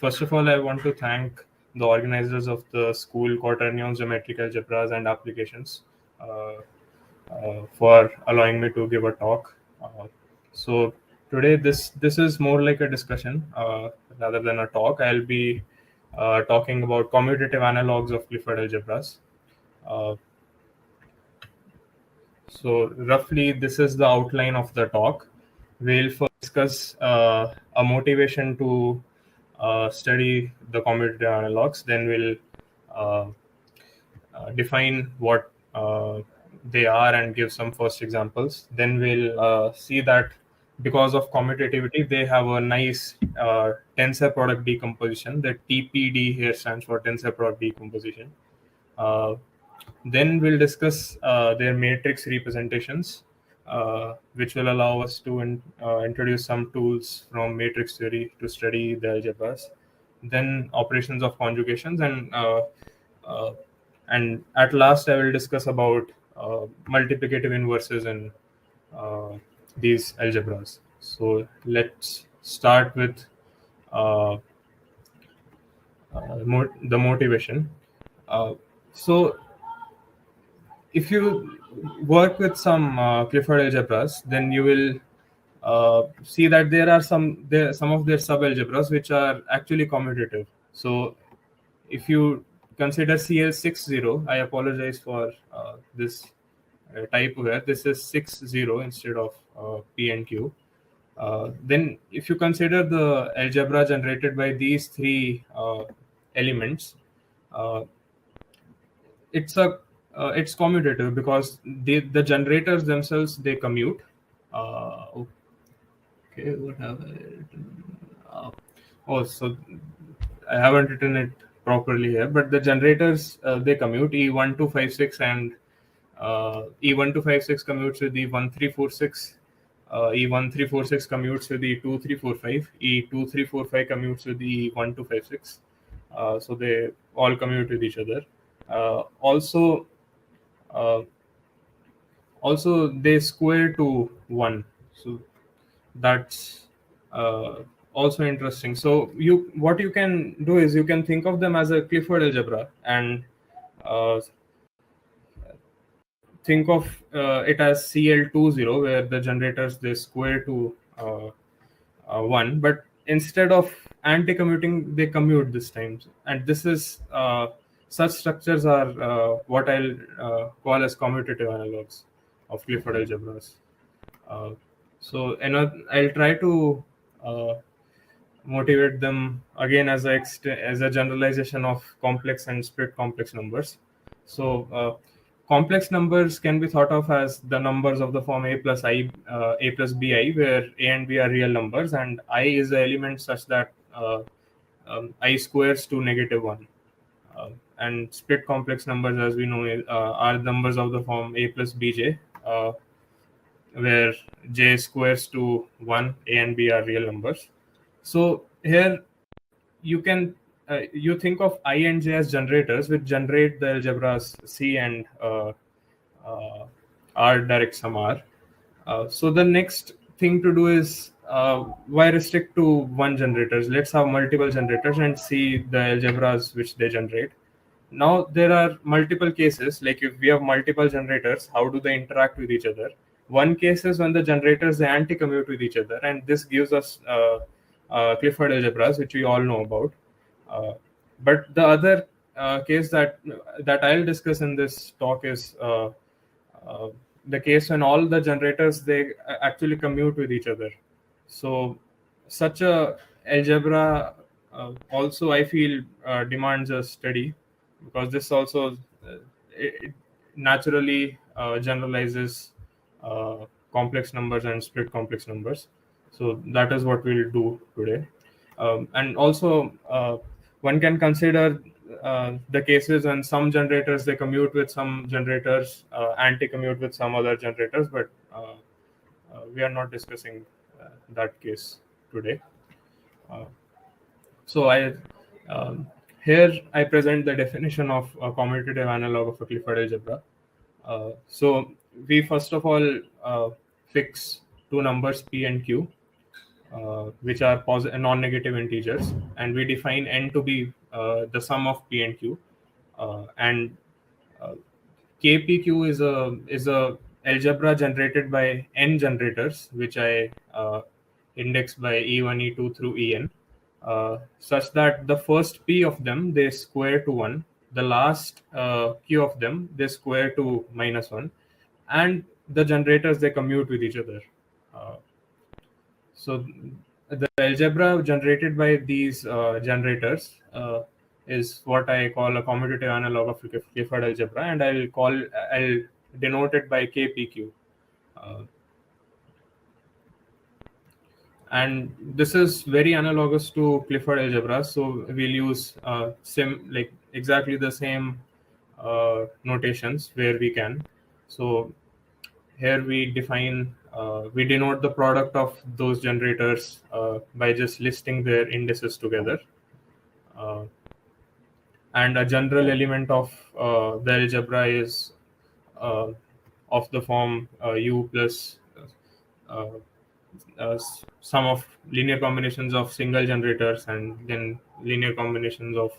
first of all, I want to thank the organizers of the school Quaternion's Geometric Algebras and Applications for allowing me to give a talk. So today, this is more like a discussion rather than a talk. I'll be talking about commutative analogues of Clifford algebras. So roughly, this is the outline of the talk. We'll first discuss a motivation to study the commutative analogues. Then we'll define what they are and give some first examples. Then we'll see that because of commutativity, they have a nice tensor product decomposition. The TPD here stands for tensor product decomposition. Then we'll discuss their matrix representations, which will allow us to introduce some tools from matrix theory to study the algebras. Then operations of conjugations, and at last I will discuss about multiplicative inverses in these algebras. So let's start with the motivation. So if you work with some Clifford algebras, then you will see that there are some of their subalgebras which are actually commutative. So if you consider CL60, I apologize for this typo here. This is 60 instead of P and Q. Then if you consider the algebra generated by these three elements, it's commutative because the generators themselves, they commute. Okay, what have I written? So I haven't written it properly here, but the generators, they commute. E1256 and E1256 commutes with E1346. E1346 commutes with E2345. E2345 commutes with E1256. So they all commute with each other. Also they square to 1, so that's also interesting. So what you can do is you can think of them as a Clifford algebra and think of it as CL20, where the generators, they square to 1, but instead of anti-commuting, they commute this time. And this is such structures are what I'll call as commutative analogues of Clifford algebras. So I'll try to motivate them again as a generalization of complex and split complex numbers. So complex numbers can be thought of as the numbers of the form a plus bi, where a and b are real numbers, and I is the element such that I squares to -1. And split complex numbers, as we know, are numbers of the form a plus bj, where j squares to 1, a and b are real numbers. So here you can you think of I and j as generators, which generate the algebras C and R direct sum R. So the next thing to do is why restrict to one generators? Let's have multiple generators and see the algebras which they generate. Now there are multiple cases, like if we have multiple generators, how do they interact with each other? One case is when the generators, they anti-commute with each other, and this gives us Clifford algebras, which we all know about. But the other case that I'll discuss in this talk is the case when all the generators, they actually commute with each other. So such a algebra also, I feel, demands a study, because this also it naturally generalizes complex numbers and split complex numbers. So that is what we'll do today. And also one can consider the cases when some generators, they commute with some generators, anti-commute with some other generators, but we are not discussing that case today. So here I present the definition of a commutative analog of a Clifford algebra. So we first of all fix two numbers p and q. which are non-negative integers, and we define n to be the sum of p and q, and kpq is a algebra generated by n generators, which I index by e1, e2 through en, such that the first p of them they square to 1, the last q of them they square to -1, and the generators they commute with each other. So the algebra generated by these generators is what I call a commutative analog of Clifford algebra, and I'll denote it by kpq. And this is very analogous to Clifford algebra, so we'll use exactly the same notations where we can. So here we define, we denote the product of those generators by just listing their indices together. And a general element of the algebra is of the form u plus sum of linear combinations of single generators, and then linear combinations of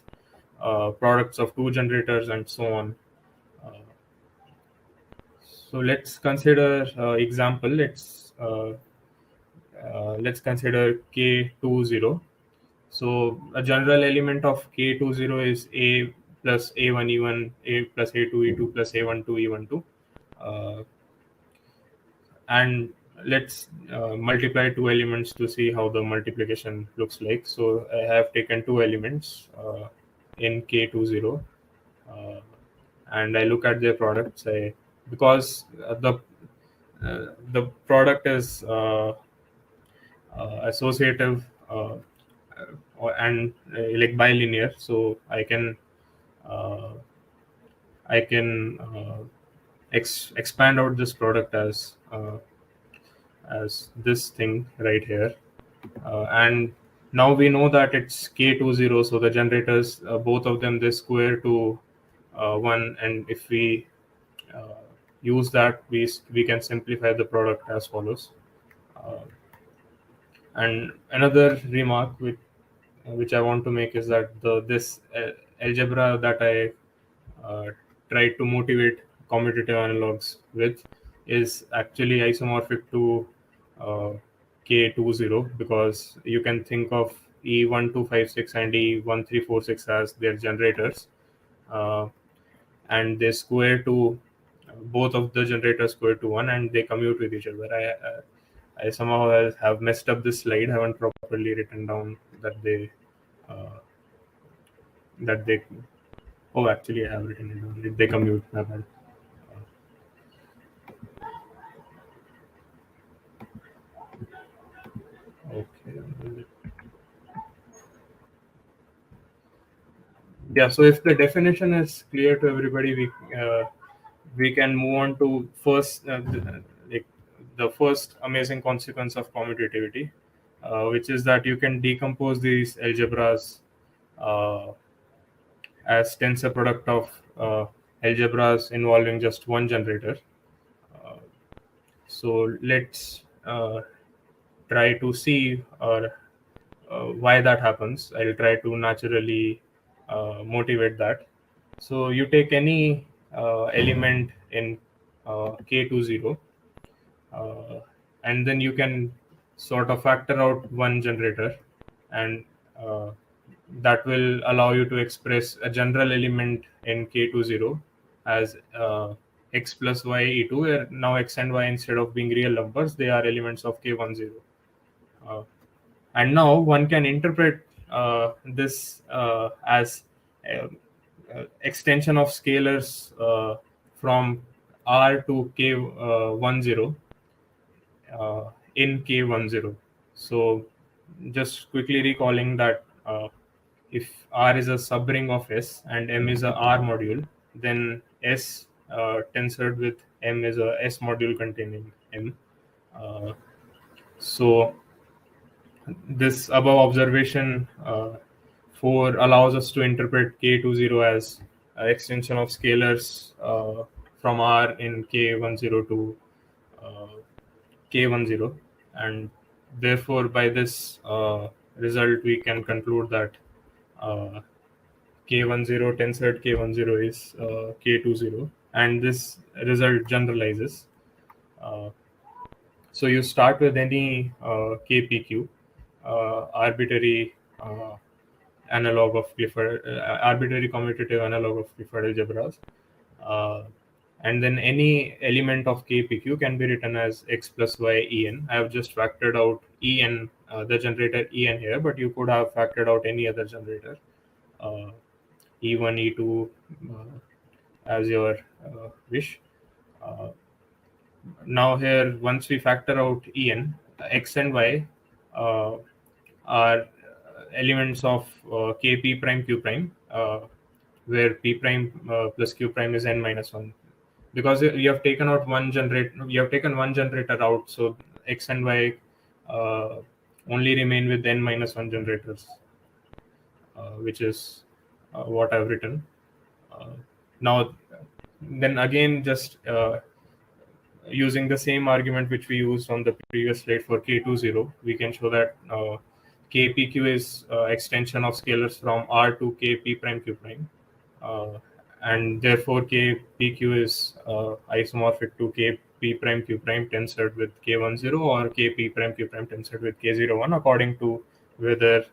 products of two generators, and so on. So let's consider example. Let's consider K20. So a general element of K20 is A plus A1E1, A plus A2E2 plus A12E12. And let's multiply two elements to see how the multiplication looks like. So I have taken two elements in K20, and I look at their products. Because the product is associative and like bilinear, so I can expand out this product as this thing right here, and now we know that it's K20, so the generators, both of them, they square to 1, and if we use that, we can simplify the product as follows. And another remark which I want to make is that this algebra that I tried to motivate commutative analogues with is actually isomorphic to K20, because you can think of E1256 and E1346 as their generators, and they square to, both of the generators square to 1, and they commute with each other. I somehow have messed up this slide, haven't properly written down that they oh, actually I have written it down. They commute. My bad. Okay. Yeah, so if the definition is clear to everybody, we can move on to the first amazing consequence of commutativity, which is that you can decompose these algebras as tensor product of algebras involving just one generator. So let's try to see why that happens. I'll try to naturally motivate that. So you take any element in K20, and then you can sort of factor out one generator, and that will allow you to express a general element in K20 as x plus y e2, where now x and y, instead of being real numbers, they are elements of K10. And now one can interpret this as extension of scalars from R to K10 in K10. So just quickly recalling that if R is a subring of S and M is a R module, then S tensored with M is a S module containing M. So this above observation 4 allows us to interpret K20 as extension of scalars from R in K10 to K10, and therefore, by this result, we can conclude that K10 tensored K10 is K20, and this result generalizes. So you start with any KPQ, arbitrary analog of Clifford, arbitrary commutative analog of Clifford algebras. And then any element of KPQ can be written as x plus y en. I have just factored out en, the generator en here, but you could have factored out any other generator, E1, E2, as your wish. Now here, once we factor out en, x and y are elements of kp prime q prime, where p prime plus q prime is n minus 1. Because you have taken out one generator, you have taken one generator out, so x and y only remain with n minus 1 generators, which is what I've written. Now, then again, just using the same argument which we used on the previous slide for K20, we can show that KPQ is extension of scalars from R to KP prime Q prime. And therefore, KPQ is isomorphic to KP prime Q prime tensored with K10 or KP prime Q prime tensored with K01, according to whether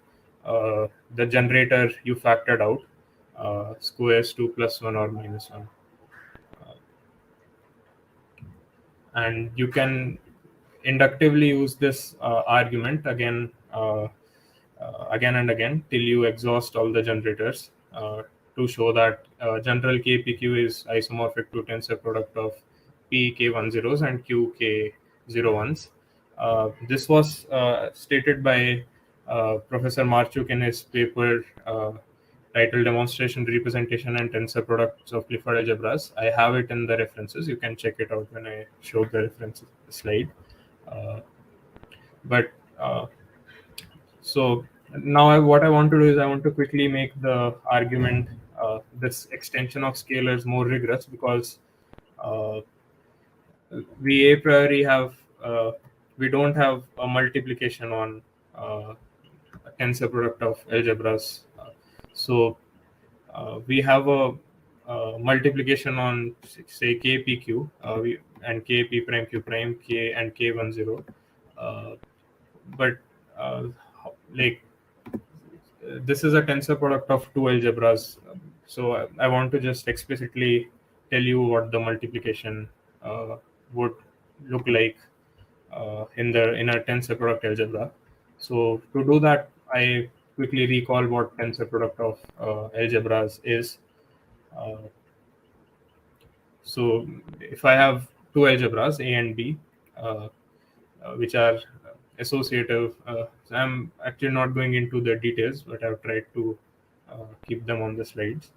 the generator you factored out squares to plus 1 or minus 1. And you can inductively use this argument again and again till you exhaust all the generators to show that general KPQ is isomorphic to tensor product of P K10s and Q K01s. This was stated by Professor Marchuk in his paper titled Demonstration, Representation, and Tensor Products of Clifford Algebras. I have it in the references. You can check it out when I showed the reference slide. So now what I want to do is I want to quickly make the argument, this extension of scalars, more rigorous, because we a priori have, we don't have a multiplication on a tensor product of algebras. So we have a multiplication on, say, KPQ and KP prime Q prime, K and K10. But like this is a tensor product of two algebras. So I want to just explicitly tell you what the multiplication would look like in a tensor product algebra. So to do that, I quickly recall what tensor product of algebras is. So if I have two algebras, A and B, which are associative, I'm actually not going into the details, but I've tried to keep them on the slides.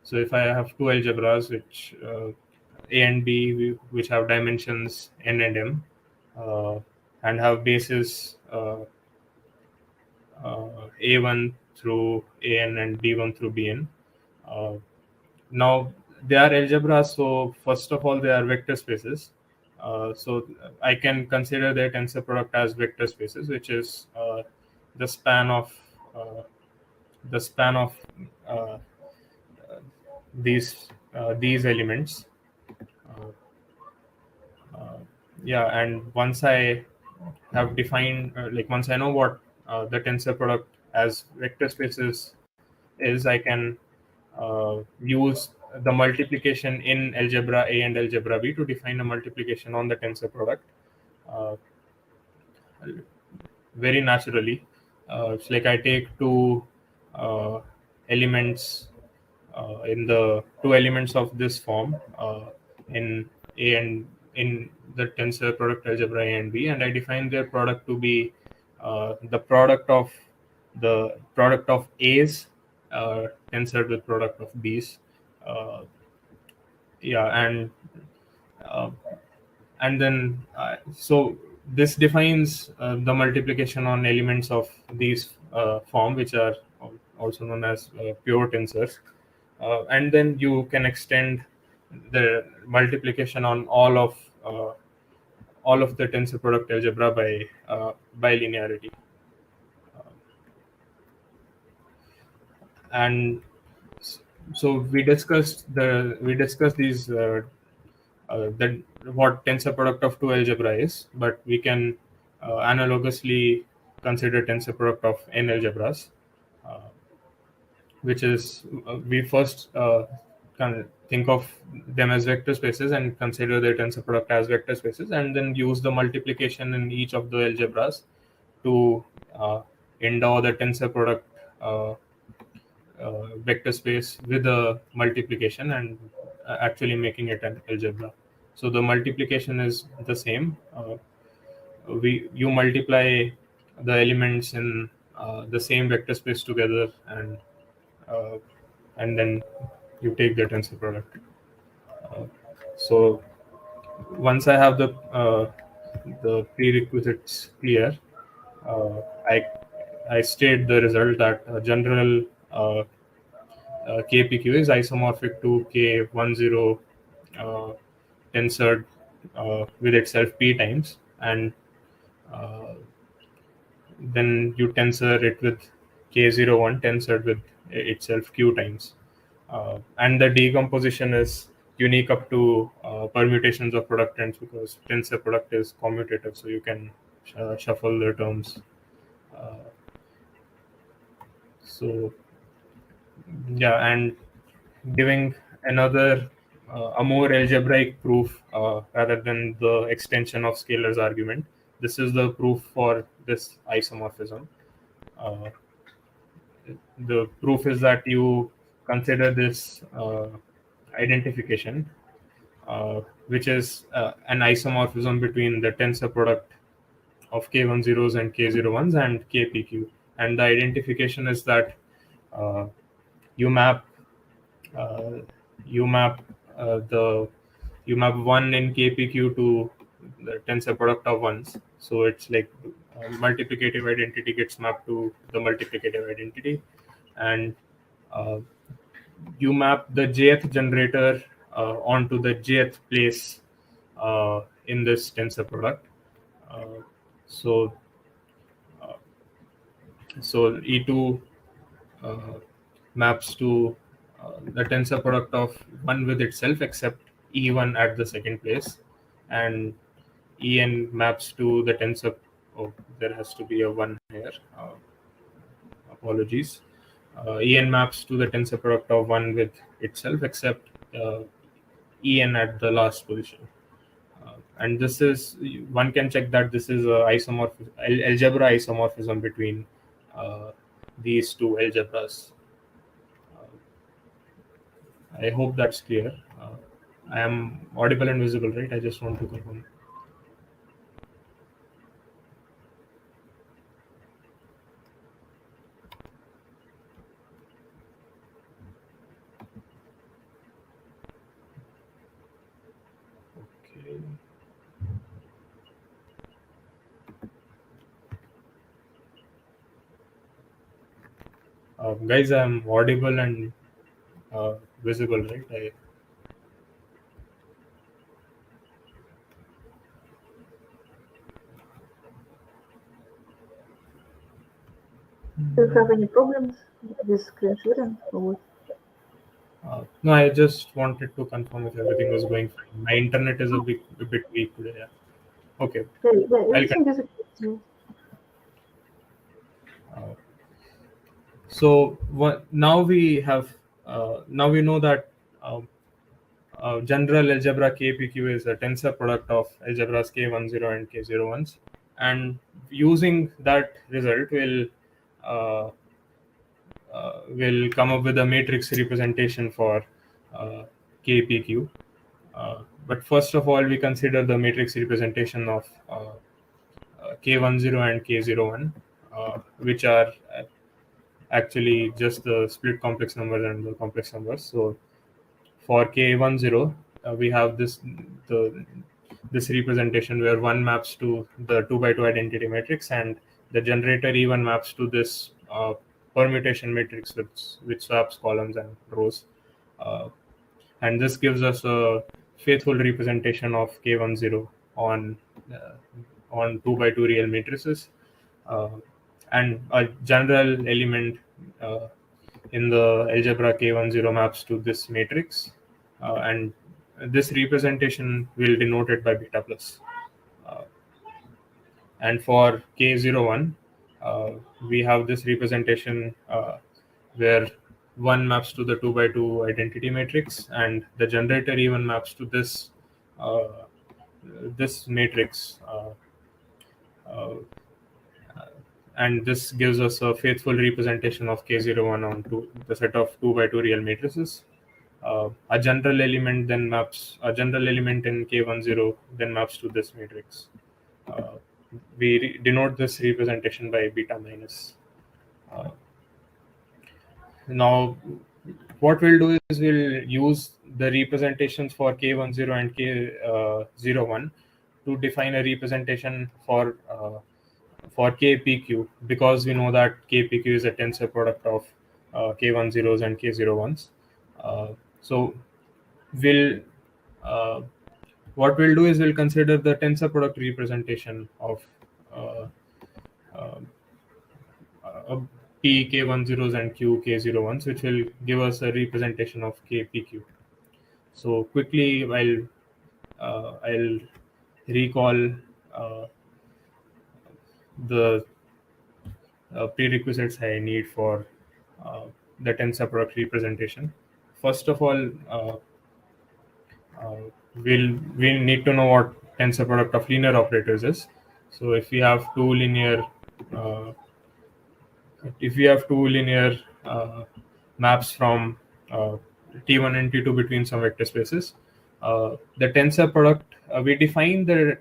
So if I have two algebras, which A and B, which have dimensions n and m, and have bases A1 through An and B1 through Bn. Now they are algebras, so first of all they are vector spaces. So I can consider their tensor product as vector spaces, which is the span of these elements. Yeah, and once I have defined, once I know what the tensor product as vector spaces is, I can use the multiplication in algebra A and algebra B to define a multiplication on the tensor product very naturally. It's like I take two elements in the two elements of this form in A and in the tensor product algebra A and B, and I define their product to be the product of A's tensored with product of B's. And then so this defines the multiplication on elements of these form, which are also known as pure tensors. And then you can extend the multiplication on all of all of the tensor product algebra by linearity. And so we discussed these what tensor product of two algebra is, but we can analogously consider tensor product of n algebras, which is we first think of them as vector spaces and consider their tensor product as vector spaces, and then use the multiplication in each of the algebras to endow the tensor product vector space with a multiplication and actually making it an algebra. So the multiplication is the same. You multiply the elements in the same vector space together, and then you take the tensor product. So once I have the prerequisites clear, I state the result that general KPQ is isomorphic to K10 tensored with itself p times, and then you tensor it with K01 tensored with itself q times. And the decomposition is unique up to permutations of productants, because tensor product is commutative, so you can shuffle the terms. So yeah, and giving another a more algebraic proof rather than the extension of Scalar's argument. This is the proof for this isomorphism. The proof is that you consider this identification, which is an isomorphism between the tensor product of K10s and K01s and KPQ. And the identification is that you map one in KPQ to the tensor product of ones. So it's like multiplicative identity gets mapped to the multiplicative identity, and you map the jth generator onto the jth place in this tensor product. So E2 maps to the tensor product of 1 with itself except E1 at the second place, and En maps to the tensor. Oh, there has to be a 1 here. Apologies. En maps to the tensor product of 1 with itself except En at the last position. And this is, one can check that this is a algebra isomorphism between these two algebras. I hope that's clear. I am audible and visible, right? I just want to confirm. Okay. Guys, I'm audible and visible, right? Do you have any problems with screen sharing or what? No, I just wanted to confirm if everything was going fine. My internet is a bit weak today. Yeah. Okay. Yeah, everything is okay. So now we know that general algebra KPQ is a tensor product of algebras K10 and K01s, and using that result will come up with a matrix representation for KPQ. But first of all, we consider the matrix representation of K10 and K01, which are actually just the split complex numbers and the complex numbers. So for K10, we have this representation where 1 maps to the 2 by 2 identity matrix, and the generator E1 maps to this permutation matrix which swaps columns and rows. And this gives us a faithful representation of K10 on on 2 by 2 real matrices, and a general element in the algebra K10 maps to this matrix, and this representation will denote it by beta plus. And for K01, we have this representation where 1 maps to the 2 by 2 identity matrix, and the generator even maps to this this matrix, and this gives us a faithful representation of K01 onto the set of 2 by 2 real matrices. A general element in K10 then maps to this matrix. We denote this representation by beta minus. Now, what we'll do is we'll use the representations for K10 and K01 to define a representation for KPQ, because we know that KPQ is a tensor product of K10s and K01s. So what we'll do is we'll consider the tensor product representation of P K10s and Q K01s, which will give us a representation of KPQ. So quickly, I'll recall the prerequisites I need for the tensor product representation. First of all, we'll need to know what tensor product of linear operators is. So if we have two linear maps from T1 and T2 between some vector spaces, the tensor product, we define this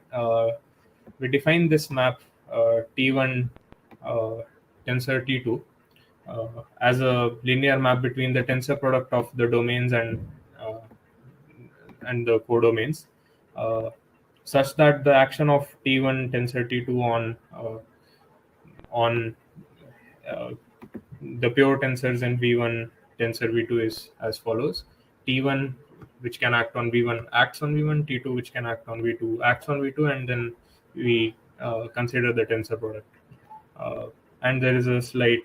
map T1 tensor T2 as a linear map between the tensor product of the domains and the codomains, such that the action of T1 tensor T2 on the pure tensors and V1 tensor V2 is as follows: T1, which can act on V1, acts on V1; T2, which can act on V2, acts on V2, and then we consider the tensor product. And there is a slight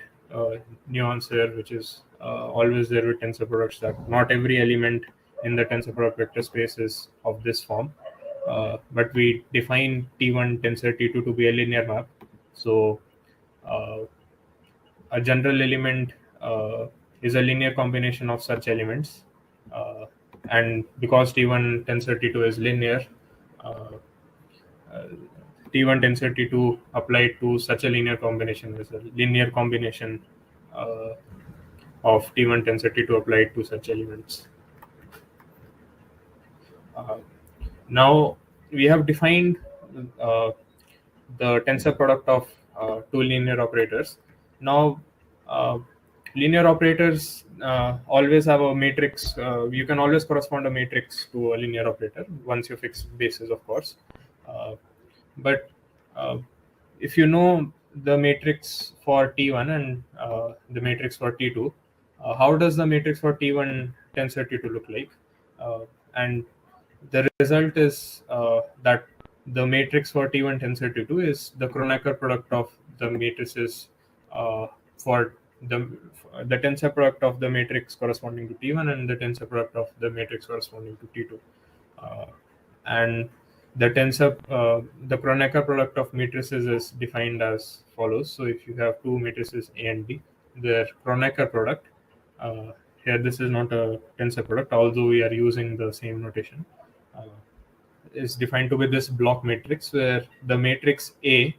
nuance here, which is always there with tensor products, that not every element in the tensor product vector space is of this form. But we define T1 tensor T2 to be a linear map. So a general element is a linear combination of such elements. And because T1 tensor T2 is linear, T1 tensor T2 applied to such a linear combination is a linear combination of T1 tensor T2 applied to such elements. Now we have defined the tensor product of two linear operators. Now linear operators always have a matrix. You can always correspond a matrix to a linear operator once you fix bases, of course. But if you know the matrix for T1 and the matrix for T2, how does the matrix for T1 tensor T2 look like? And the result is that the matrix for T1 tensor T2 is the Kronecker product of the matrices for the tensor product of the matrix corresponding to T1 and the tensor product of the matrix corresponding to T2. And the Kronecker product of matrices is defined as follows. So if you have two matrices A and B, their Kronecker product, here this is not a tensor product, although we are using the same notation, is defined to be this block matrix, where the matrix A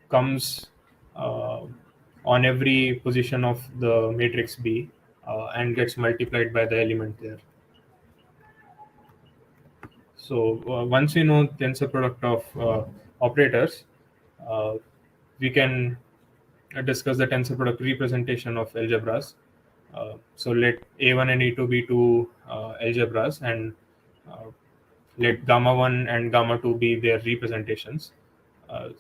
comes on every position of the matrix B and gets multiplied by the element there. So once we know tensor product of operators, we can discuss the tensor product representation of algebras. So let A1 and A2 be two algebras, and let gamma 1 and gamma 2 be their representations.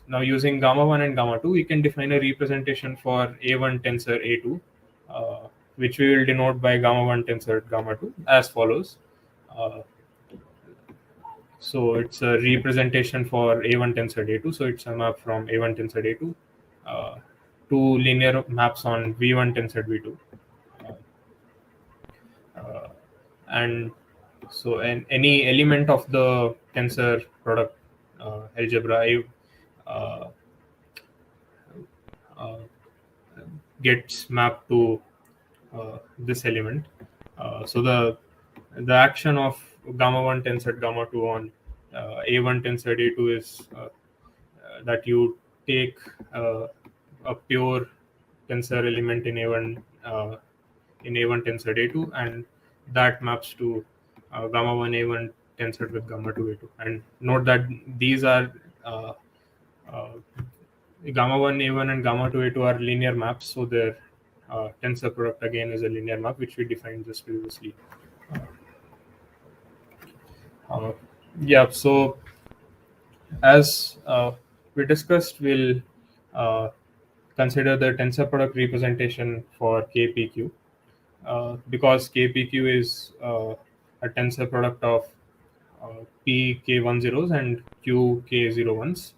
Now using gamma 1 and gamma 2, we can define a representation for A1 tensor A2, which we will denote by gamma 1 tensor gamma 2 as follows. So it's a representation for A1 tensor A2. So it's a map from A1 tensor A2 to linear maps on V1 tensor V2. And so any element of the tensor product algebra gets mapped to this element. So the action of gamma 1 tensor gamma 2 on A1 tensor A2 is that you take a pure tensor element in A1 tensor A2, and that maps to gamma 1 A1 tensored with gamma 2 A2. And note that these are gamma 1 A1 and gamma 2 A2 are linear maps, so their tensor product again is a linear map, which we defined just previously. Yeah, so as we discussed, we'll consider the tensor product representation for KPQ. Because KPQ is a tensor product of P K10s and Q K01s.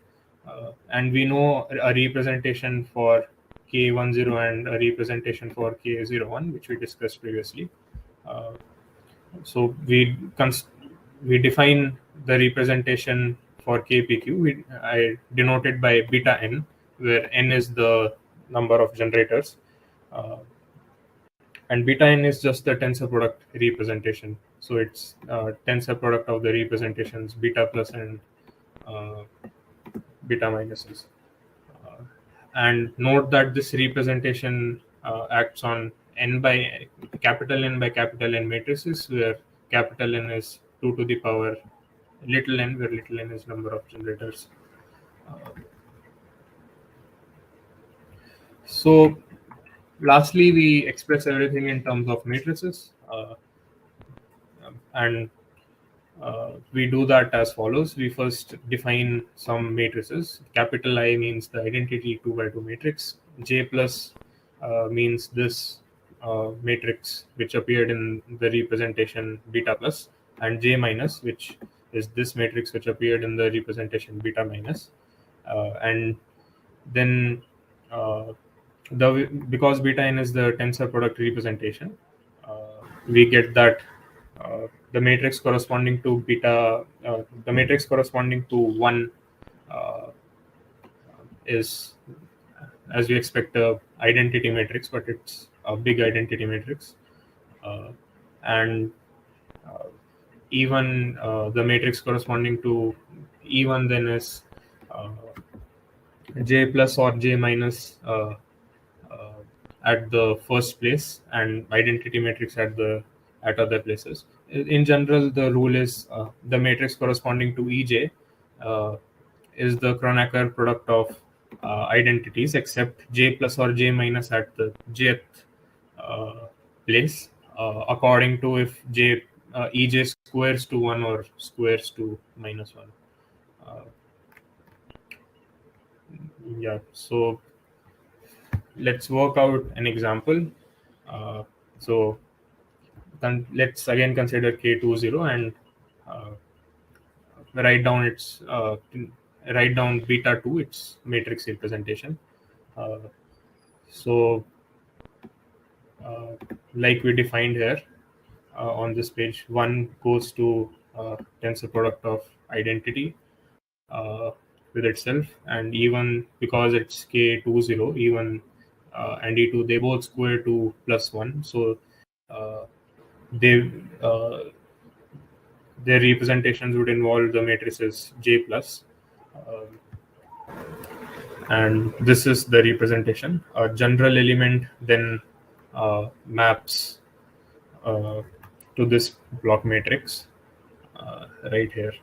And we know a representation for K10 and a representation for K01, which we discussed previously. So we define the representation for KPQ. I denote it by beta n, where n is the number of generators. And beta n is just the tensor product representation. So it's tensor product of the representations beta plus and beta minuses. And note that this representation acts on capital N by capital N matrices, where capital N is 2 to the power little n, where little n is number of generators. So lastly, we express everything in terms of matrices, and we do that as follows. We first define some matrices. Capital I means the identity 2 by 2 matrix. J plus means this matrix which appeared in the representation beta plus, and J minus, which is this matrix which appeared in the representation beta minus. And then because beta n is the tensor product representation, we get that the matrix corresponding to beta, the matrix corresponding to 1 is, as we expect, a identity matrix, but it's a big identity matrix. And even the matrix corresponding to E1 then is J plus or J minus at the first place, and identity matrix at other places. In general, the rule is the matrix corresponding to EJ is the Kronecker product of identities, except J plus or J minus at the jth place, according to if EJ squares to 1 or squares to minus 1. Yeah, so let's work out an example. So then let's again consider K20 and write down beta 2, its matrix representation. So like we defined here on this page, 1 goes to tensor product of identity with itself, and E1, because it's K20, E1 and E2, they both square to plus 1. So their representations would involve the matrices J plus. And this is the representation. A general element then maps to this block matrix right here.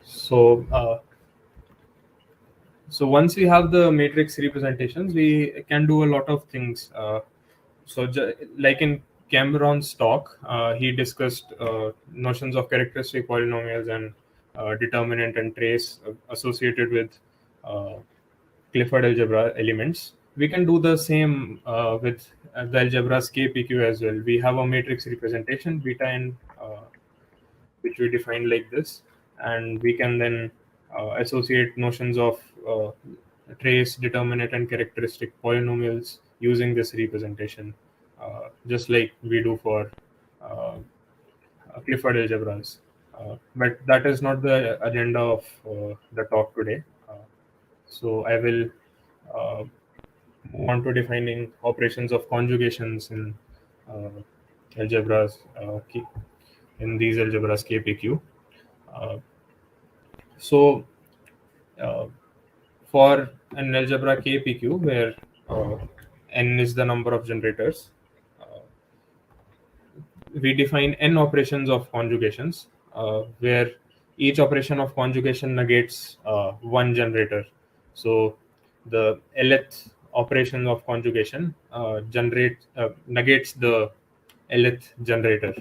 So once we have the matrix representations, we can do a lot of things. So like in Cameron's talk, he discussed notions of characteristic polynomials and determinant and trace associated with Clifford algebra elements. we can do the same with the algebras K, P, Q as well. We have a matrix representation beta n, which we define like this, and we can then associate notions of trace, determinant, and characteristic polynomials using this representation, just like we do for Clifford algebras. But that is not the agenda of the talk today. So I will move on to defining operations of conjugations in algebras, in these algebras KPQ. So for an algebra KPQ, where n is the number of generators, we define n operations of conjugations, where each operation of conjugation negates one generator. So the lth operation of conjugation negates the lth generator,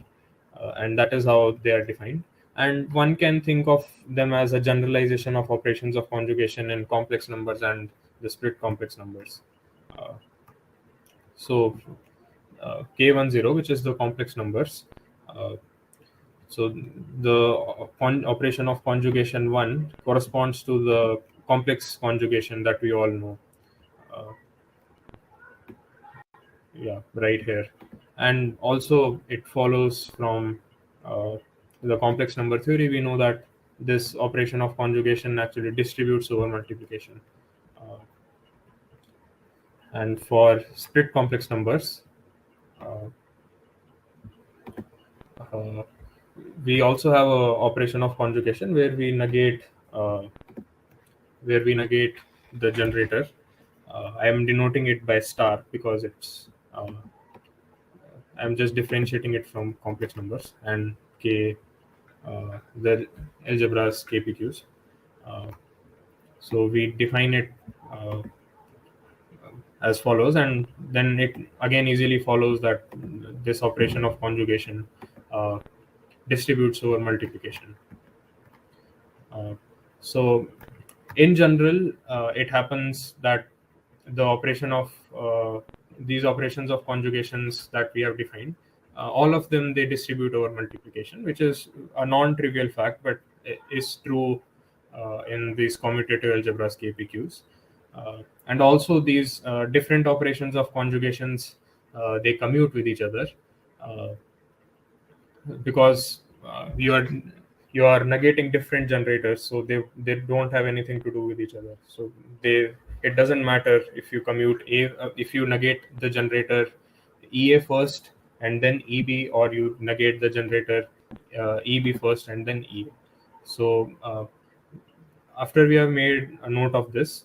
and that is how they are defined. And one can think of them as a generalization of operations of conjugation in complex numbers and the split complex numbers. So K10, which is the complex numbers. So the operation of conjugation 1 corresponds to the complex conjugation that we all know. Yeah, right here. And also it follows from the complex number theory. We know that this operation of conjugation actually distributes over multiplication. And for split complex numbers, we also have a operation of conjugation where we negate the generator. I am denoting it by star because it's I'm just differentiating it from complex numbers and K, the algebras KPQs. So we define it as follows, and then it again easily follows that this operation of conjugation distributes over multiplication. So in general, it happens that the operation of these operations of conjugations that we have defined, all of them, they distribute over multiplication, which is a non-trivial fact, but is true in these commutative algebras KPQs. And also these different operations of conjugations, they commute with each other, because you are negating different generators, so they don't have anything to do with each other. So it doesn't matter if you commute if you negate the generator EA first and then EB, or you negate the generator EB first and then EA. So after we have made a note of this,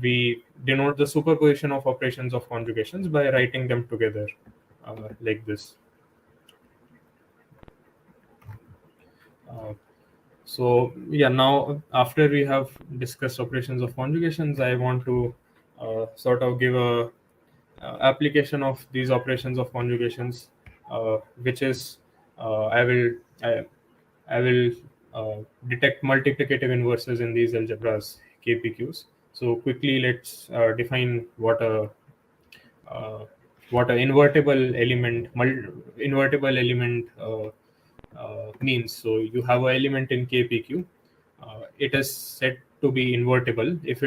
we denote the superposition of operations of conjugations by writing them together like this. So yeah, now after we have discussed operations of conjugations, I want to sort of give a application of these operations of conjugations, which is I will detect multiplicative inverses in these algebras KPQs. So quickly, let's define what a invertible element means. So you have an element in KPQ. It is said to be invertible if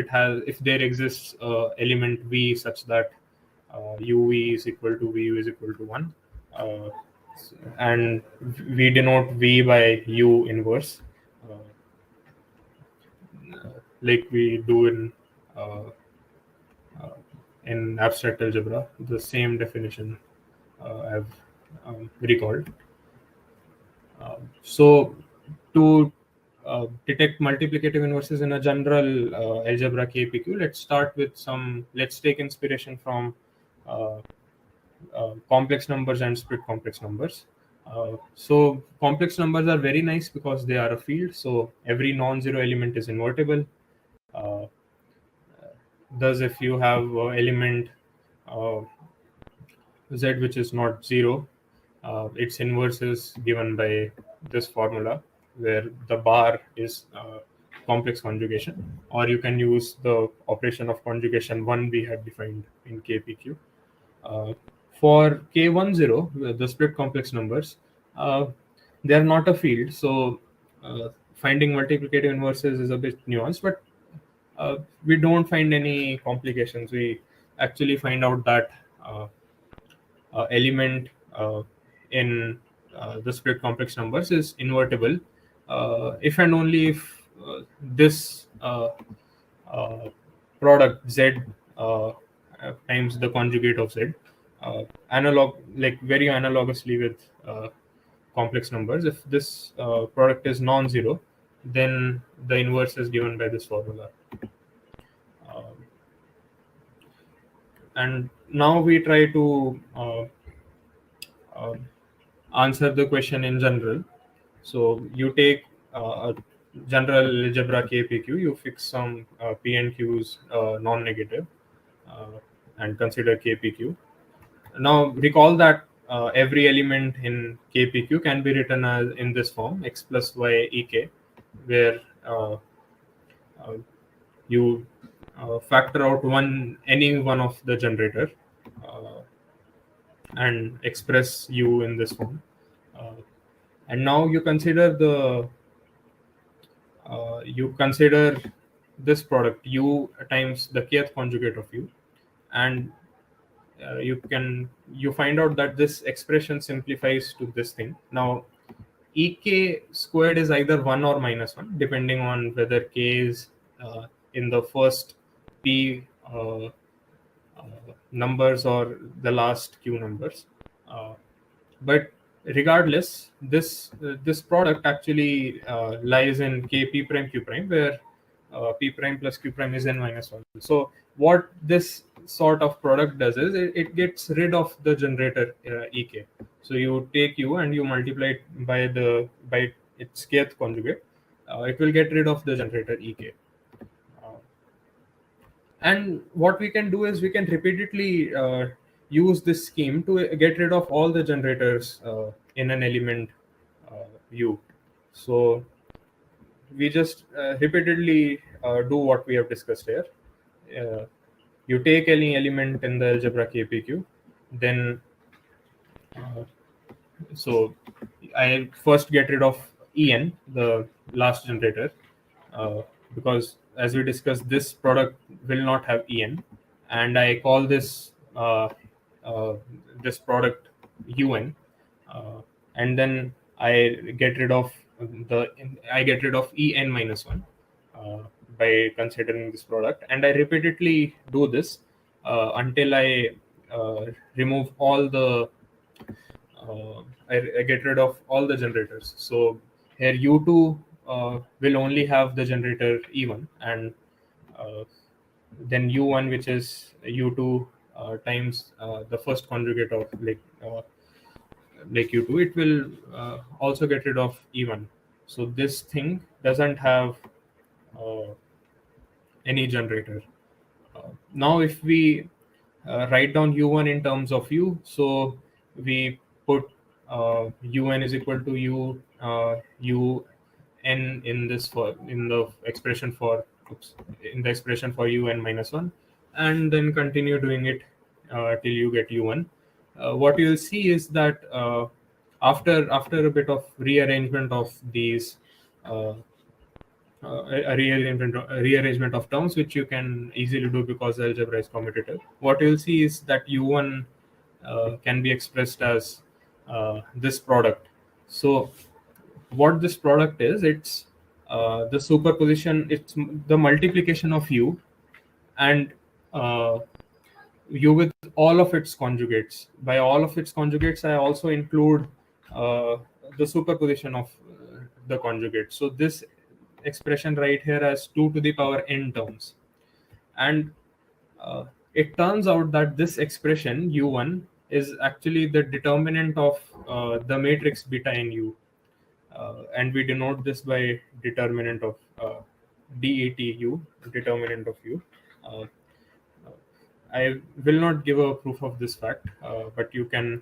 there exists element V such that UV is equal to VU is equal to 1, and we denote V by U inverse, like we do in abstract algebra. The same definition I've recalled. So to detect multiplicative inverses in a general algebra KPQ, let's take inspiration from complex numbers and split complex numbers. So complex numbers are very nice because they are a field, so every non-zero element is invertible. Thus, if you have element z which is not 0, its inverse is given by this formula, where the bar is complex conjugation, or you can use the operation of conjugation 1 we had defined in KPQ. For K10, the split complex numbers, they are not a field, so finding multiplicative inverses is a bit nuanced, but we don't find any complications. We actually find out that element in the split complex numbers is invertible if and only if this product Z times the conjugate of Z, very analogously with complex numbers. If this product is non-zero, then the inverse is given by this formula. And now we try to answer the question in general. So you take a general algebra KPQ, you fix some P and Q's non-negative and consider KPQ. Now recall that every element in KPQ can be written as in this form, x plus y ek, where you factor out any one of the generator and express u in this form. And now you consider this product u times the kth conjugate of u, and you find out that this expression simplifies to this thing. Now ek squared is either 1 or minus 1, depending on whether k is in the first p numbers or the last q numbers. But regardless, this product actually lies in k p prime q prime, where p prime plus q prime is n minus 1. So what this sort of product does is it gets rid of the generator ek. So you take u and you multiply it by its kth conjugate. It will get rid of the generator ek. And what we can do is we can repeatedly use this scheme to get rid of all the generators in an element u. So we just repeatedly do what we have discussed here. You take any element in the algebra KPQ, then so I first get rid of en, the last generator, because as we discussed, this product will not have en, and I call this this product un, and then I get rid of en minus 1 by considering this product, and I repeatedly do this until I remove all the I get rid of all the generators. So here u2 will only have the generator e1, and then u1, which is u2 times the first conjugate of like u2, it will also get rid of e1. So this thing doesn't have any generator. Now if we write down u1 in terms of u, so we put un is equal to u n in the expression for un minus 1, and then continue doing it till you get u1. What you'll see is that after a bit of rearrangement of these a rearrangement of terms, which you can easily do because the algebra is commutative, what you'll see is that u1 can be expressed as this product. So what this product is, it's the superposition, it's the multiplication of u and u with all of its conjugates. By all of its conjugates, I also include the superposition of the conjugate. So this expression right here has 2 to the power n terms, and it turns out that this expression u1 is actually the determinant of the matrix beta in u, and we denote this by determinant of DETU, determinant of u. I will not give a proof of this fact, but you can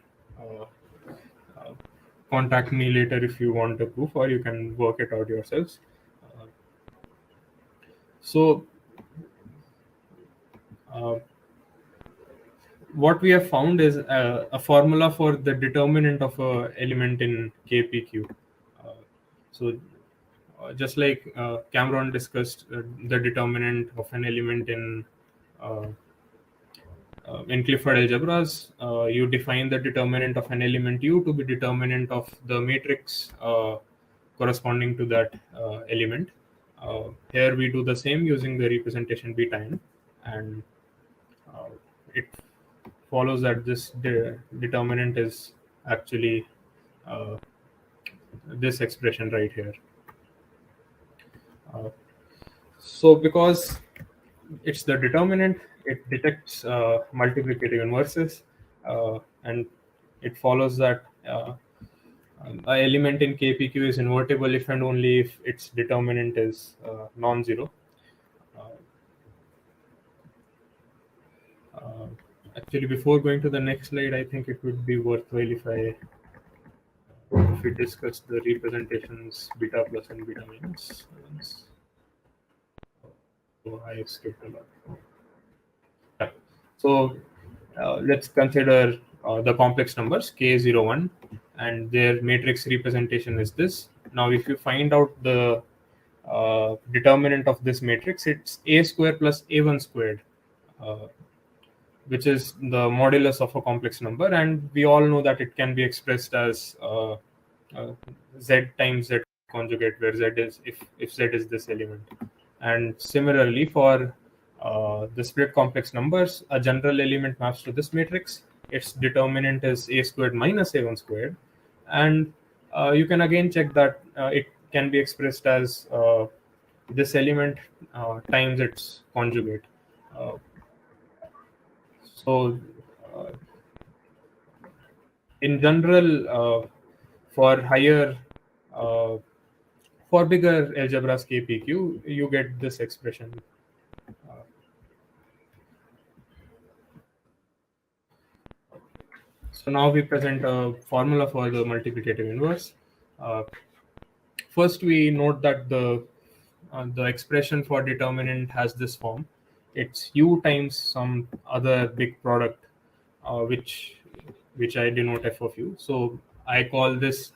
contact me later if you want a proof, or you can work it out yourselves. So what we have found is a formula for the determinant of an element in KPQ. So just like Cameron discussed the determinant of an element in Clifford algebras, you define the determinant of an element U to be determinant of the matrix corresponding to that element. Here we do the same using the representation beta n, and it follows that this determinant is actually this expression right here. So because it's the determinant, it detects multiplicative inverses, and it follows that an element in KPQ is invertible if and only if its determinant is non-zero. Actually, before going to the next slide, I think it would be worthwhile if we discuss the representations beta plus and beta minus. So I skipped a lot. Yeah. So let's consider the complex numbers k01, and their matrix representation is this. Now, if you find out the determinant of this matrix, it's a square plus a1 squared, which is the modulus of a complex number, and we all know that it can be expressed as z times z conjugate, where z is if z is this element. And similarly for the split complex numbers, a general element maps to this matrix. Its determinant is a squared minus a1 squared, and you can again check that it can be expressed as this element times its conjugate. So in general, for higher for bigger algebras KPQ, you get this expression. So now we present a formula for the multiplicative inverse. First, we note that the expression for determinant has this form. It's u times some other big product, which I denote f of u. So I call this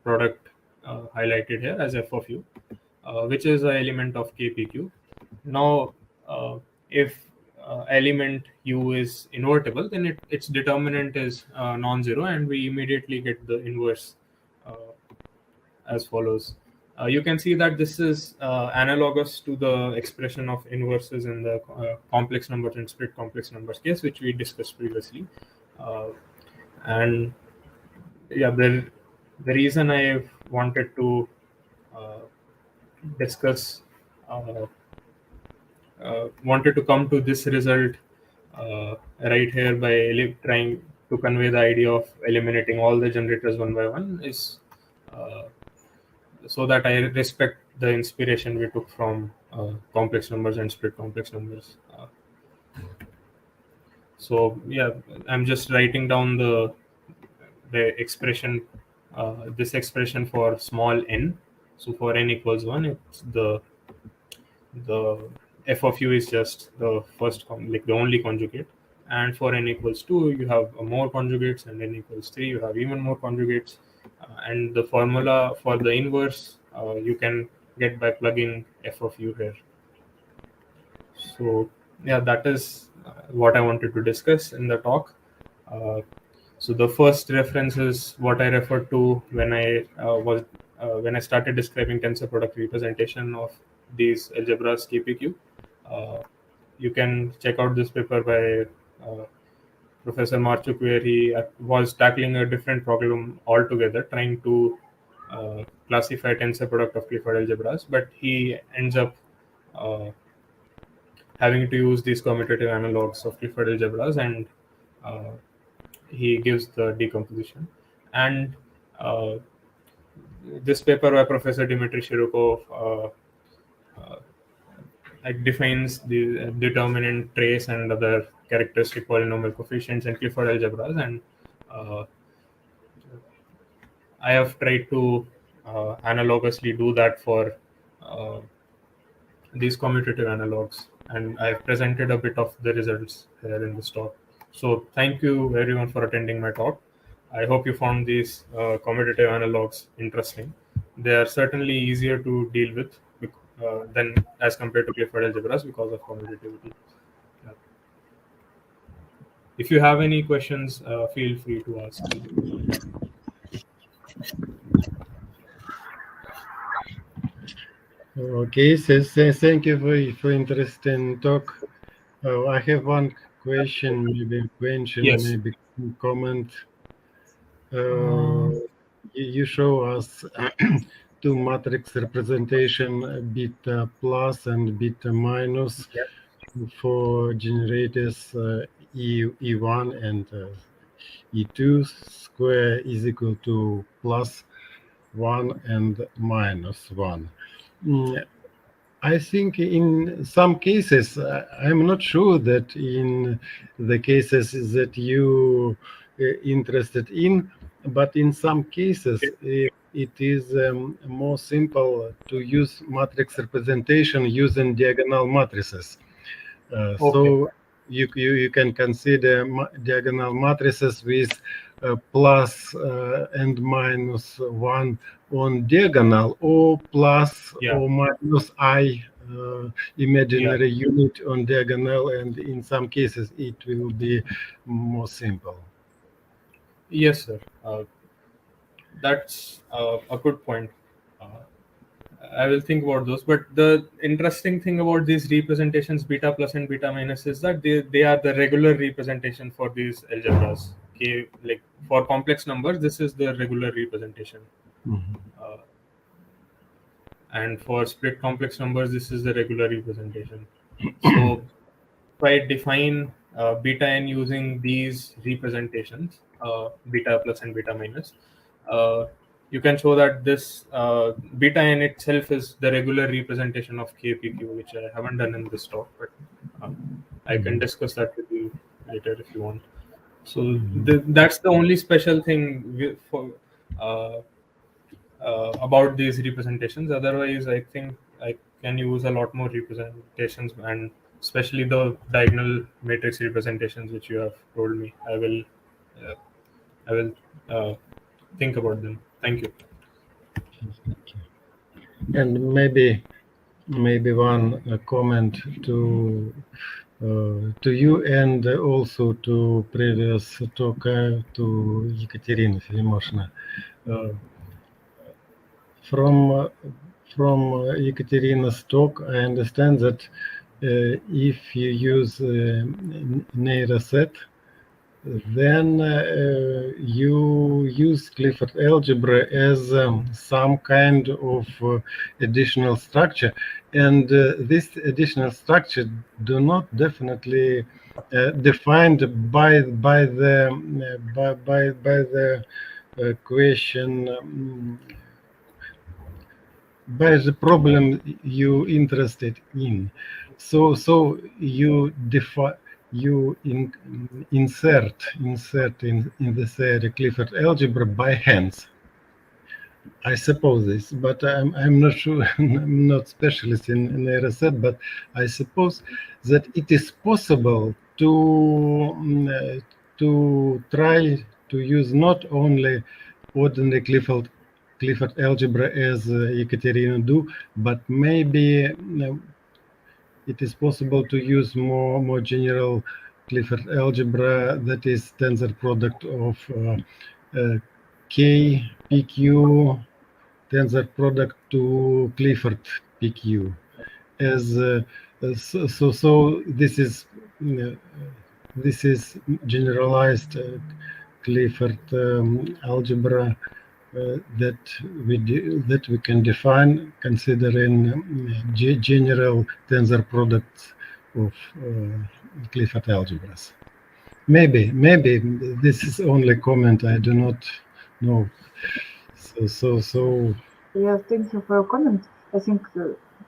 product highlighted here as f of u, which is an element of KPQ. Now, if element u is invertible, then its determinant is non-zero, and we immediately get the inverse as follows. You can see that this is analogous to the expression of inverses in the complex numbers and split complex numbers case, which we discussed previously. And yeah, the reason I wanted to discuss wanted to come to this result right here by trying to convey the idea of eliminating all the generators one by one is so that I respect the inspiration we took from complex numbers and split complex numbers. So yeah, I'm just writing down the expression, this expression for small n. So for n equals 1, it's the f of u is just the first like the only conjugate, and for n equals 2 you have more conjugates, and n equals 3 you have even more conjugates, and the formula for the inverse you can get by plugging f of u here. So yeah, that is what I wanted to discuss in the talk. So the first reference is what I referred to when I started describing tensor product representation of these algebras KPQ. You can check out this paper by Professor Marchuk, where he was tackling a different problem altogether, trying to classify tensor product of Clifford algebras, but he ends up having to use these commutative analogues of Clifford algebras, and he gives the decomposition. And this paper by Professor Dmitry Shirokov defines the determinant, trace, and other characteristic polynomial coefficients in Clifford algebras, and I have tried to analogously do that for these commutative analogues, and I've presented a bit of the results here in this talk. So thank you everyone for attending my talk. I hope you found these commutative analogues interesting. They are certainly easier to deal with than as compared to Clifford algebras because of commutativity. If you have any questions, feel free to ask. Okay, so thank you for interesting talk. I have one question, maybe Yes. maybe comment. You show us two matrix representation, beta plus and beta minus, for generators E1 and E2. Square is equal to plus 1 and minus 1. I think in some cases, I'm not sure that in the cases that you interested in, but in some cases it is more simple to use matrix representation using diagonal matrices. So you can consider diagonal matrices with plus and minus 1 on diagonal, or plus or minus I imaginary unit on diagonal, and in some cases it will be more simple. Yes, sir. That's a good point. I will think about those. But the interesting thing about these representations, beta plus and beta minus, is that they are the regular representation for these algebras. Okay, like for complex numbers, this is the regular representation. And for split complex numbers, this is the regular representation. So if I define beta n using these representations, beta plus and beta minus, you can show that this beta n itself is the regular representation of KPQ, which I haven't done in this talk, but I can discuss that with you later if you want. So that's the only special thing about these representations. Otherwise, I think I can use a lot more representations, and especially the diagonal matrix representations which you have told me. I will think about them. Thank you. And maybe one comment to you, and also to previous talker, to Ekaterina Filimoshna. From Ekaterina's talk, I understand that if you use NIRA set, then you use Clifford algebra as some kind of additional structure, and this additional structure do not definitely defined by the question, by the problem you interested in. So you define, you insert in the theory Clifford algebra by hands. I suppose this, but I'm not sure. I'm not specialist in NIRA set, but I suppose that it is possible to try to use not only ordinary Clifford algebra as Ekaterina do, but maybe it is possible to use more general Clifford algebra, that is tensor product of K PQ tensor product to Clifford PQ. As so this is generalized Clifford algebra that we can define considering general tensor products of Clifford algebras. Maybe this is only comment. I do not know. So. Yeah, thank you for your comment. I think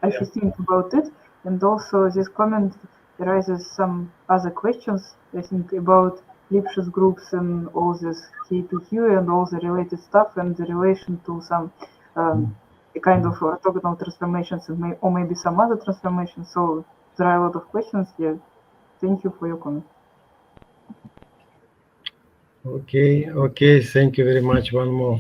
I should think about it, and also this comment raises some other questions. I think about Lipschitz groups and all this KPQ and all the related stuff, and the relation to some a kind of orthogonal transformations and or maybe some other transformations. So there are a lot of questions here. Thank you for your comment. Okay, thank you very much. One more.